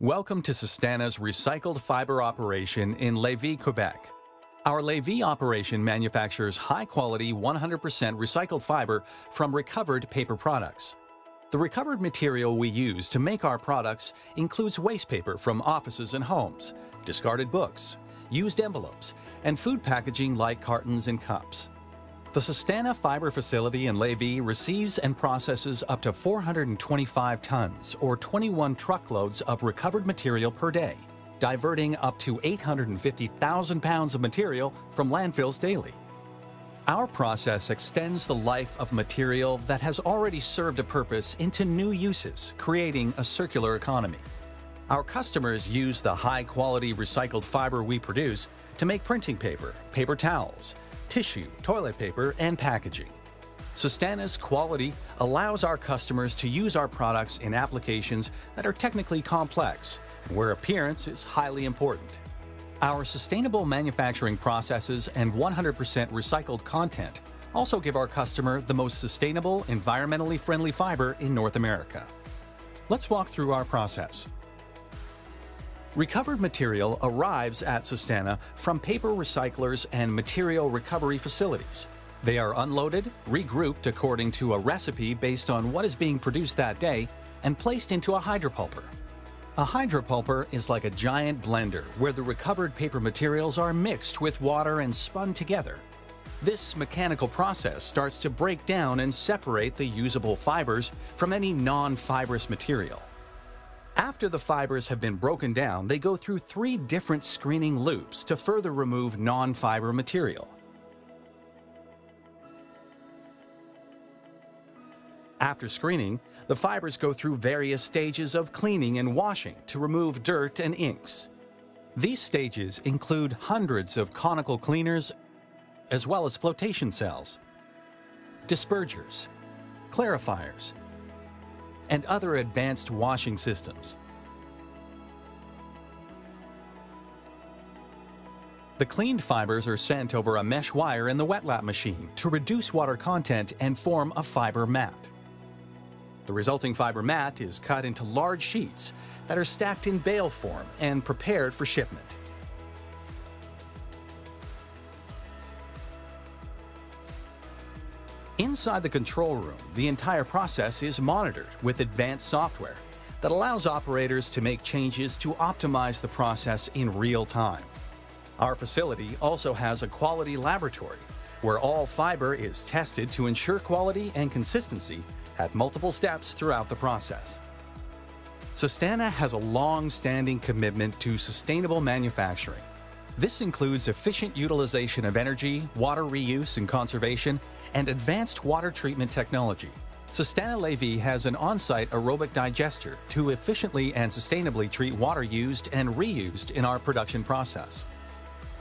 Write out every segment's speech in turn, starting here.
Welcome to Sustana's recycled fiber operation in Lévis, Quebec. Our Lévis operation manufactures high-quality 100% recycled fiber from recovered paper products. The recovered material we use to make our products includes waste paper from offices and homes, discarded books, used envelopes, and food packaging like cartons and cups. The Sustana fiber facility in Lévis receives and processes up to 425 tons or 21 truckloads of recovered material per day, diverting up to 850,000 pounds of material from landfills daily. Our process extends the life of material that has already served a purpose into new uses, creating a circular economy. Our customers use the high-quality recycled fiber we produce to make printing paper, paper towels, tissue, toilet paper, and packaging. Sustana's quality allows our customers to use our products in applications that are technically complex and where appearance is highly important. Our sustainable manufacturing processes and 100% recycled content also give our customer the most sustainable, environmentally friendly fiber in North America. Let's walk through our process. Recovered material arrives at Sustana from paper recyclers and material recovery facilities. They are unloaded, regrouped according to a recipe based on what is being produced that day, and placed into a hydropulper. A hydropulper is like a giant blender where the recovered paper materials are mixed with water and spun together. This mechanical process starts to break down and separate the usable fibers from any non-fibrous material. After the fibers have been broken down, they go through 3 different screening loops to further remove non-fiber material. After screening, the fibers go through various stages of cleaning and washing to remove dirt and inks. These stages include hundreds of conical cleaners, as well as flotation cells, dispergers, clarifiers, and other advanced washing systems. The cleaned fibers are sent over a mesh wire in the wet lap machine to reduce water content and form a fiber mat. The resulting fiber mat is cut into large sheets that are stacked in bale form and prepared for shipment. Inside the control room, the entire process is monitored with advanced software that allows operators to make changes to optimize the process in real time. Our facility also has a quality laboratory where all fiber is tested to ensure quality and consistency at multiple steps throughout the process. Sustana has a long-standing commitment to sustainable manufacturing. This includes efficient utilization of energy, water reuse and conservation, and advanced water treatment technology. Sustana Lévis has an on-site aerobic digester to efficiently and sustainably treat water used and reused in our production process.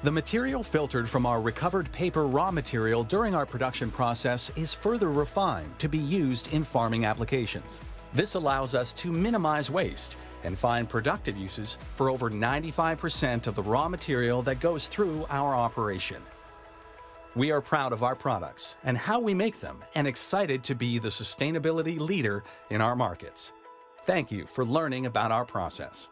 The material filtered from our recovered paper raw material during our production process is further refined to be used in farming applications. This allows us to minimize waste and find productive uses for over 95% of the raw material that goes through our operation. We are proud of our products and how we make them and excited to be the sustainability leader in our markets. Thank you for learning about our process.